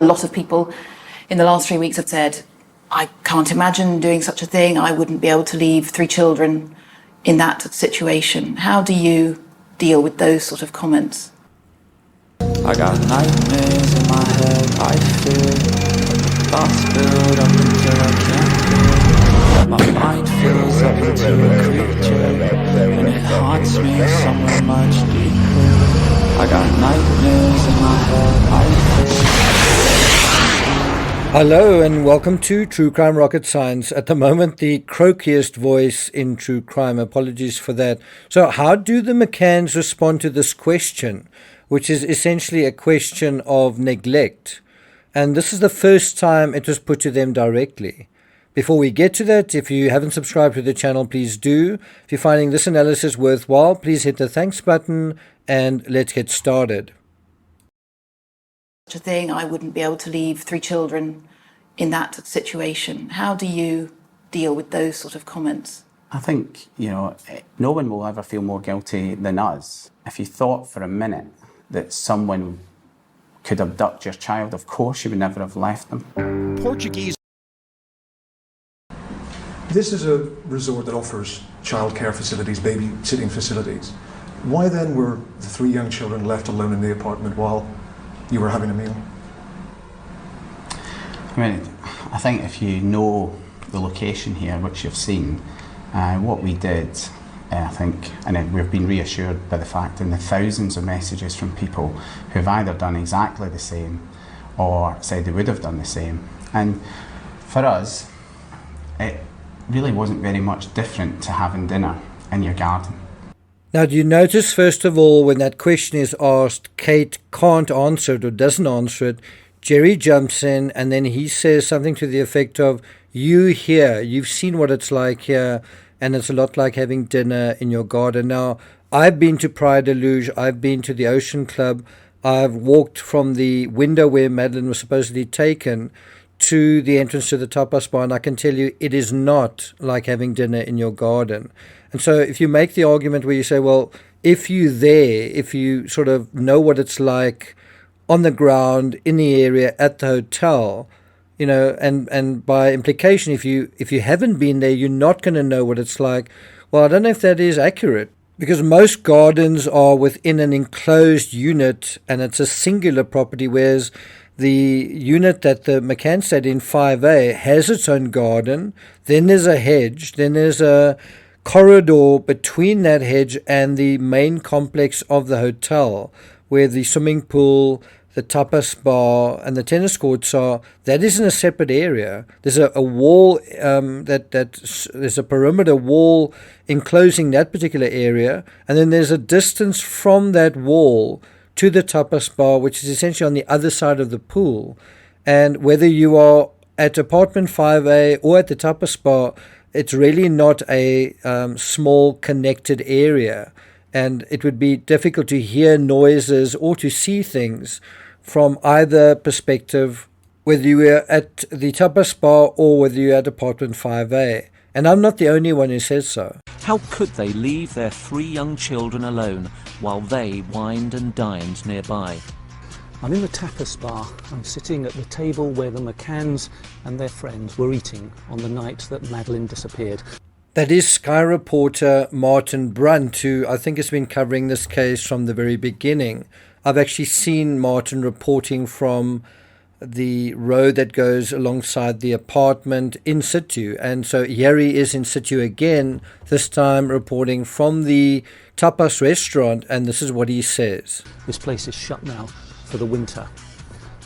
A lot of people in the last 3 weeks have said, I can't imagine doing such a thing. I wouldn't be able to leave 3 children in that situation. How do you deal with those sort of comments? I got nightmares in my head, I fear. Thoughts build up until I can't feel. My mind fills up into a creature, and it haunts me somewhere much deeper. I got nightmares in my head, I fear. Hello and welcome to True Crime Rocket Science. At the moment, the croakiest voice in true crime. Apologies for that. So how do the McCanns respond to this question, which is essentially a question of neglect? And this is the first time it was put to them directly. Before we get to that, if you haven't subscribed to the channel, please do. If you're finding this analysis worthwhile, please hit the thanks button and let's get started. Such a thing, I wouldn't be able to leave 3 children in that situation. How do you deal with those sort of comments? I think, no one will ever feel more guilty than us. If you thought for a minute that someone could abduct your child, of course you would never have left them. Portuguese. This is a resort that offers childcare facilities, babysitting facilities. Why then were the 3 young children left alone in the apartment while you were having a meal? I think if you know the location here, which you've seen, what we did, I think, and we've been reassured by the fact in the thousands of messages from people who've either done exactly the same or said they would have done the same. And for us, it really wasn't very much different to having dinner in your garden. Now, do you notice, first of all, when that question is asked, Kate can't answer it or doesn't answer it, Jerry jumps in and then he says something to the effect of, you here, you've seen what it's like here, and it's a lot like having dinner in your garden. Now, I've been to Praia de Luz, I've been to the Ocean Club, I've walked from the window where Madeleine was supposedly taken to the entrance to the tapas bar, and I can tell you it is not like having dinner in your garden. And so if you make the argument where you say, well, if you're there, if you sort of know what it's like on the ground, in the area, at the hotel, and by implication, if you haven't been there, you're not going to know what it's like. Well, I don't know if that is accurate, because most gardens are within an enclosed unit and it's a singular property, whereas the unit that the McCann stayed in, 5A, has its own garden. Then there's a hedge. Then there's a corridor between that hedge and the main complex of the hotel, where the swimming pool, the tapas bar, and the tennis courts are. That is in a separate area. There's a wall, there's a perimeter wall enclosing that particular area, and then there's a distance from that wall to the tapas bar, which is essentially on the other side of the pool. And whether you are at apartment 5A or at the tapas bar, it's really not a small connected area. And it would be difficult to hear noises or to see things from either perspective, whether you were at the tapas bar or whether you're at apartment 5A. And I'm not the only one who says so. How could they leave their 3 young children alone while they wined and dined nearby? I'm in the tapas bar. I'm sitting at the table where the McCanns and their friends were eating on the night that Madeleine disappeared. That is Sky reporter Martin Brunt, who I think has been covering this case from the very beginning. I've actually seen Martin reporting from the road that goes alongside the apartment in situ. And so here he is in situ again, this time reporting from the tapas restaurant, and this is what he says. This place is shut now for the winter.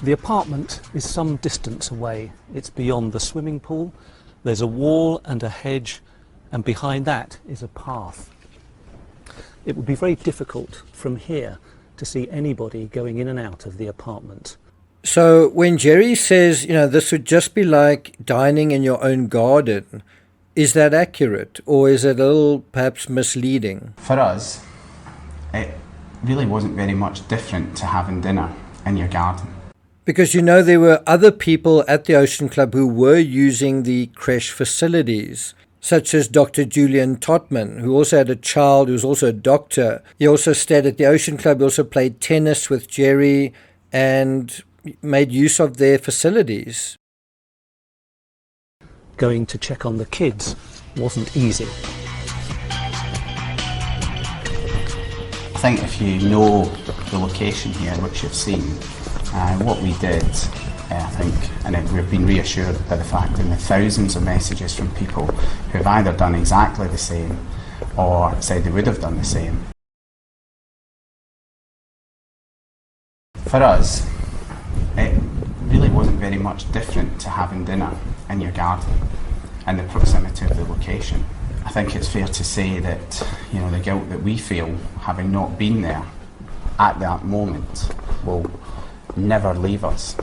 The apartment is some distance away. It's beyond the swimming pool. There's a wall and a hedge, and behind that is a path. It would be very difficult from here to see anybody going in and out of the apartment. So when Jerry says, this would just be like dining in your own garden, is that accurate, or is it a little perhaps misleading? For us, it really wasn't very much different to having dinner in your garden. Because there were other people at the Ocean Club who were using the creche facilities, such as Dr. Julian Totman, who also had a child who was also a doctor. He also stayed at the Ocean Club. He also played tennis with Jerry, and made use of their facilities. Going to check on the kids wasn't easy. I think if you know the location here, which you've seen, what we did, I think, and we've been reassured by the fact in the thousands of messages from people who have either done exactly the same or said they would have done the same. For us, it really wasn't very much different to having dinner in your garden and the proximity of the location. I think it's fair to say that, you know, the guilt that we feel having not been there at that moment will never leave us.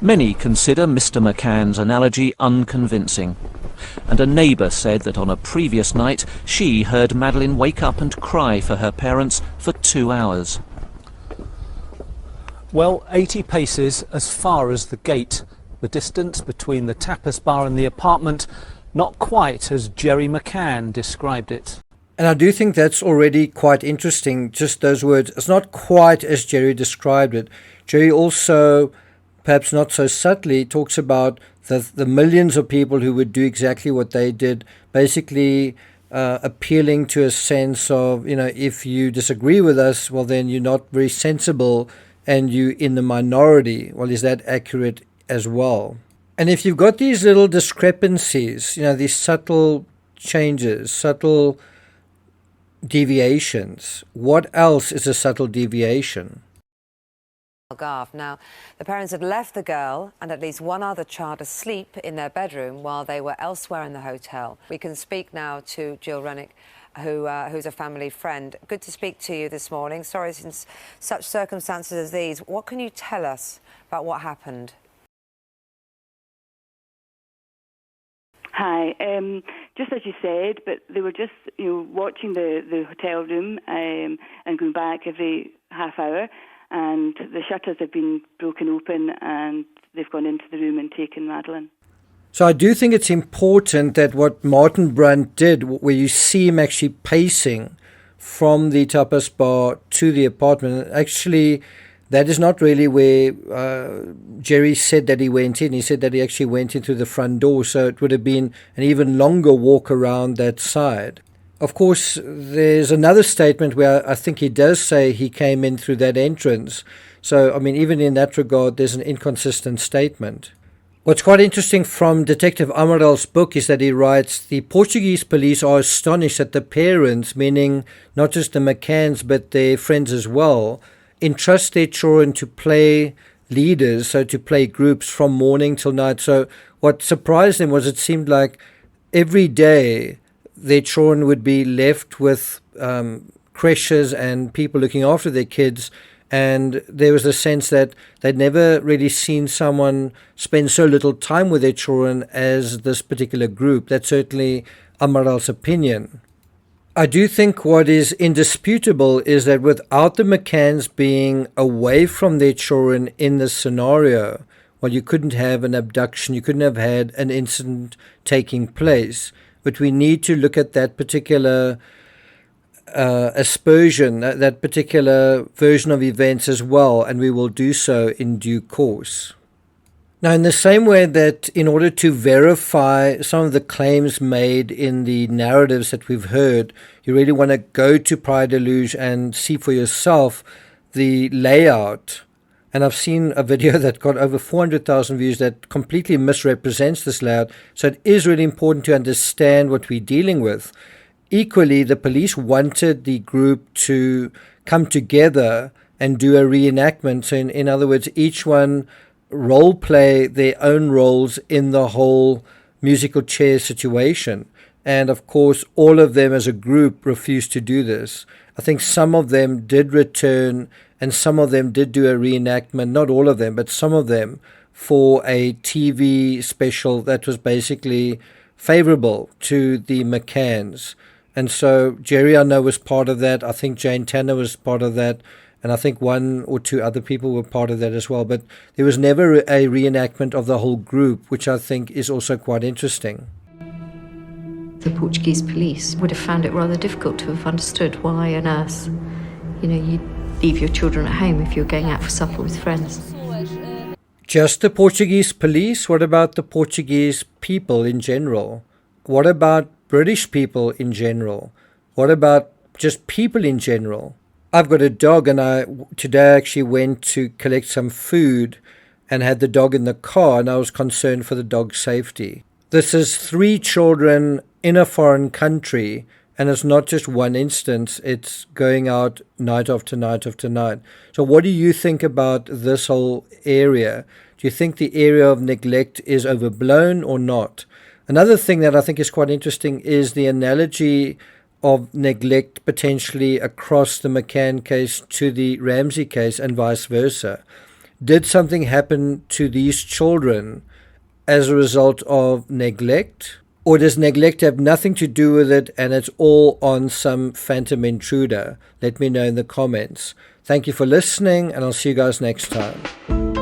Many consider Mr. McCann's analogy unconvincing, and a neighbour said that on a previous night she heard Madeleine wake up and cry for her parents for 2 hours. Well, 80 paces as far as the gate. The distance between the tapas bar and the apartment, not quite as Jerry McCann described it. And I do think that's already quite interesting, just those words. It's not quite as Jerry described it. Jerry also, perhaps not so subtly, talks about the millions of people who would do exactly what they did, basically appealing to a sense of, you know, if you disagree with us, well, then you're not very sensible and you're in the minority. Well, is that accurate as well? And if you've got these little discrepancies, you know, these subtle changes, subtle deviations, what else is a subtle deviation? Now, the parents had left the girl and at least one other child asleep in their bedroom while they were elsewhere in the hotel. We can speak now to Jill Rennick, who's a family friend. Good to speak to you this morning. Sorry, since such circumstances as these, what can you tell us about what happened? Hi, just as you said, but they were just, you know, watching the hotel room and going back every half hour, and the shutters have been broken open and they've gone into the room and taken Madeleine. So I do think it's important that what Martin Brunt did, where you see him actually pacing from the tapas bar to the apartment, actually that is not really where Jerry said that he went in. He said that he actually went in through the front door, so it would have been an even longer walk around that side. Of course, there's another statement where I think he does say he came in through that entrance. So, I mean, even in that regard, there's an inconsistent statement. What's quite interesting from Detective Amaral's book is that he writes, the Portuguese police are astonished that the parents, meaning not just the McCanns but their friends as well, entrust their children to play leaders, so to play groups from morning till night. So what surprised them was it seemed like every day their children would be left with creches and people looking after their kids, and there was a sense that they'd never really seen someone spend so little time with their children as this particular group. That's certainly Amaral's opinion. I do think what is indisputable is that without the McCanns being away from their children in this scenario, well, you couldn't have an abduction, you couldn't have had an incident taking place. But we need to look at that particular aspersion, that particular version of events as well, and we will do so in due course. Now, in the same way that in order to verify some of the claims made in the narratives that we've heard, you really want to go to Praia da Luz and see for yourself the layout. And I've seen a video that got over 400,000 views that completely misrepresents this layout. So it is really important to understand what we're dealing with. Equally, the police wanted the group to come together and do a reenactment. So in other words, each one role play their own roles in the whole musical chair situation. And of course, all of them as a group refused to do this. I think some of them did return and some of them did do a reenactment, not all of them, but some of them, for a TV special that was basically favorable to the McCanns. And so Jerry, I know, was part of that. I think Jane Tanner was part of that. And I think one or two other people were part of that as well. But there was never a reenactment of the whole group, which I think is also quite interesting. The Portuguese police would have found it rather difficult to have understood why on earth you know, you leave your children at home if you're going out for supper with friends. Just the Portuguese police? What about the Portuguese people in general? What about British people in general? What about just people in general? I've got a dog, and today I actually went to collect some food and had the dog in the car, and I was concerned for the dog's safety. This is 3 children in a foreign country, and it's not just one instance, it's going out night after night after night. So what do you think about this whole area? Do you think the area of neglect is overblown or not? Another thing that I think is quite interesting is the analogy of neglect potentially across the McCann case to the Ramsey case and vice versa. Did something happen to these children as a result of neglect? Or does neglect have nothing to do with it and it's all on some phantom intruder? Let me know in the comments. Thank you for listening, and I'll see you guys next time.